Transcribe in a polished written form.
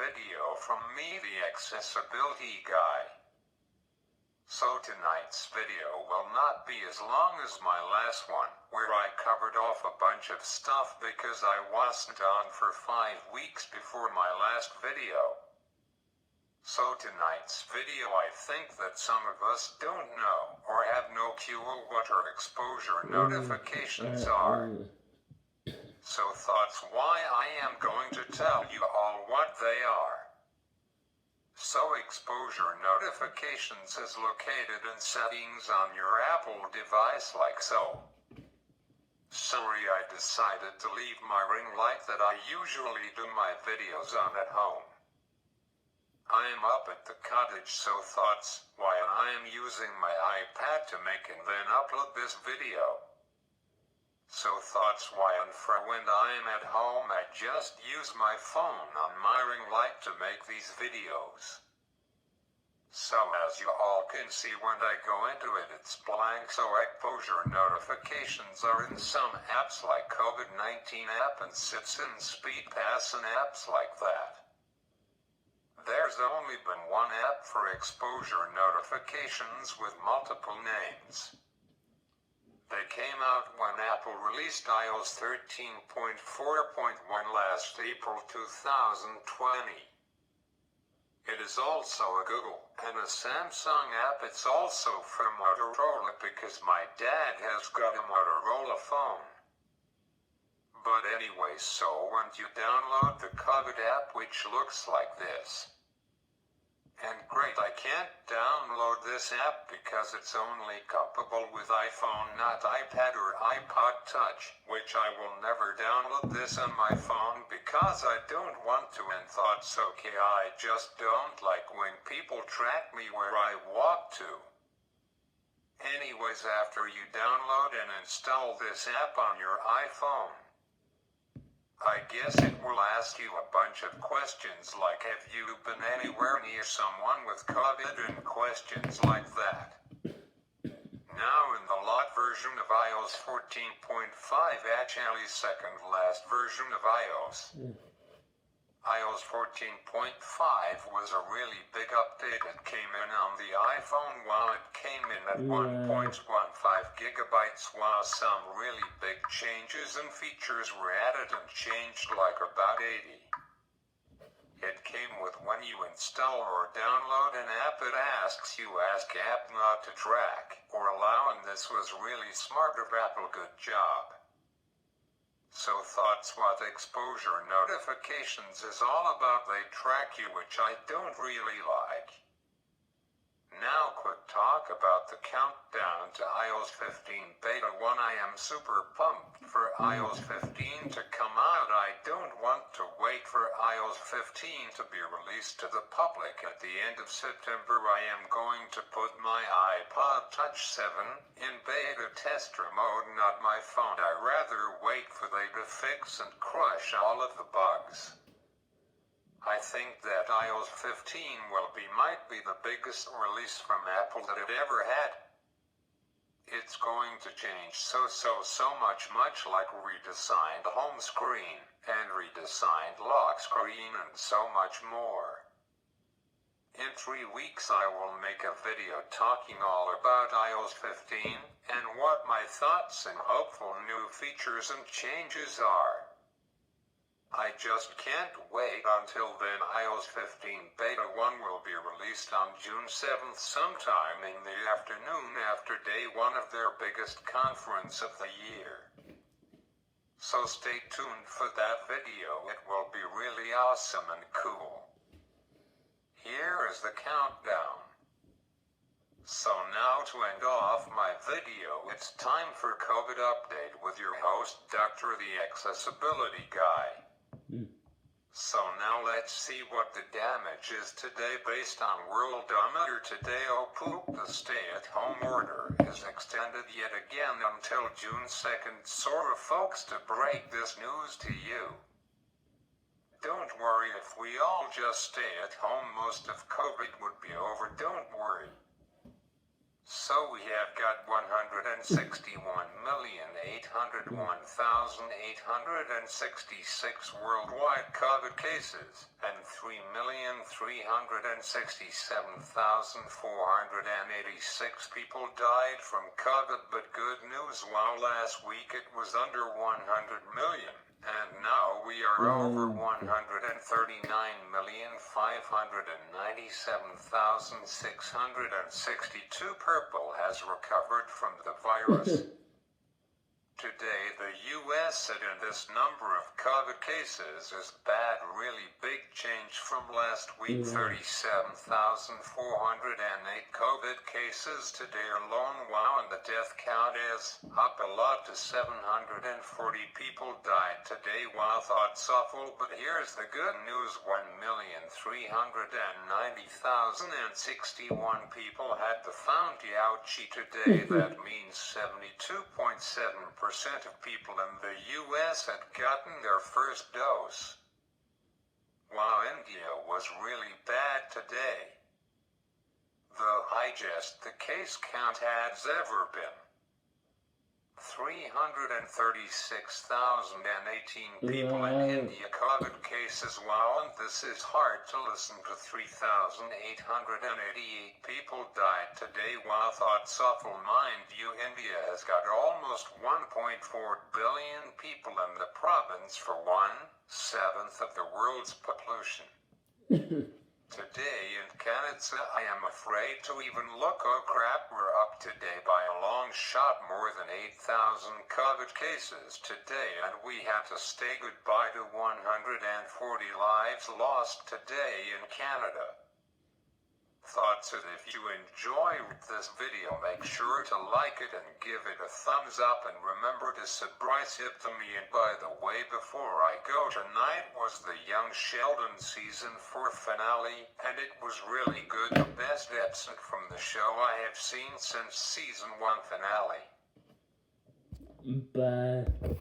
video from me, the accessibility guy. So tonight's video will not be as long as my last one, where I covered off a bunch of stuff because I wasn't on for 5 weeks before my last video. So tonight's video, I think that some of us don't know or have no clue what our exposure notifications are. So thoughts why I am going to tell you all what they are. So exposure notifications is located in settings on your Apple device like so. Sorry, I decided to leave my ring light that I usually do my videos on at home. I am up at the cottage, so thoughts why I am using my iPad to make and then upload this video. So thoughts why and for when I am at home I just use my phone on my ring light to make these videos. So as you all can see when I go into it, it's blank, so exposure notifications are in some apps like COVID-19 app and Citizen SpeedPass and apps like that. There's only been one app for exposure notifications with multiple names. They came out when Apple released iOS 13.4.1 last April 2020. It is also a Google and a Samsung app. It's also from Motorola because my dad has got a Motorola phone. But anyway, so when you download the COVID app, which looks like this. And great, I can't download this app because it's only compatible with iPhone, not iPad or iPod Touch, which I will never download this on my phone because I don't want to, and thoughts okay, I just don't like when people track me where I walk to. Anyways, after you download and install this app on your iPhone, I guess it will ask you a bunch of questions like have you been anywhere near someone with COVID and questions like that. Now in the lot version of iOS 14.5, actually second last version of iOS 14.5 was a really big update. It came in on the iPhone while it came in at 1.15 gigabytes, while some really big changes and features were added and changed like about 80. It came with when you install or download an app, it asks you ask app not to track or allow, and this was really smart of Apple, good job. So thoughts what exposure notifications is all about, they track you, which I don't really like. Now quick talk about the countdown to iOS 15 Beta 1. I am super pumped for iOS 15 to come out. I don't want to wait for iOS 15 to be released to the public at the end of September. I am going to put my iPod Touch 7 in beta tester mode, not my phone. I rather wait for they to fix and crush all of the bugs. I think that iOS 15 might be the biggest release from Apple that it ever had. It's going to change so much like redesigned home screen and redesigned lock screen and so much more. In 3 weeks I will make a video talking all about iOS 15 and what my thoughts and hopeful new features and changes are. I just can't wait until then. iOS 15 Beta 1 will be released on June 7th, sometime in the afternoon after day one of their biggest conference of the year. So stay tuned for that video, it will be really awesome and cool. Here is the countdown. So now to end off my video, it's time for COVID update with your host, Dr. the Accessibility Guy. So now let's see what the damage is today based on Worldometer. Today, oh poop, the stay-at-home order is extended yet again until June 2nd. Sorry folks to break this news to you. Don't worry, if we all just stay at home, most of COVID would be over. Don't worry. So we have got 161,801,866 worldwide COVID cases and 3,367,486 people died from COVID. But good news, while last week it was under 100 million. And now we are over 139,597,662 people has recovered from the virus. Today the US said in this number of COVID cases is bad, really big change from last week. 37,408 COVID cases today alone. Wow, and the death count is up a lot to 740 people died today. Wow, thoughts awful, but here's the good news. 1,390,061 people had the found Yauchi today. That means 72.7% of people in the US had gotten their first dose. Wow, India was really bad today. The highest the case count has ever been. 336,018 people in India COVID cases. Wow, and this is hard to listen to. 3,888 people died today. Wow, thoughts awful. Mind you, India has got almost 1.4 billion people in the province for 1/7 of the world's population. Today in Canada, I am afraid to even look. Oh crap, we're up today by a long shot, more than 8,000 COVID cases today, and we had to say goodbye to 140 lives lost today in Canada. Thoughts that if you enjoy this video, make sure to like it and give it a thumbs up, and remember to subscribe to me. And by the way, before I go, tonight was the Young Sheldon season 4 finale, and it was really good. The best episode from the show I have seen since season 1 finale. Bye.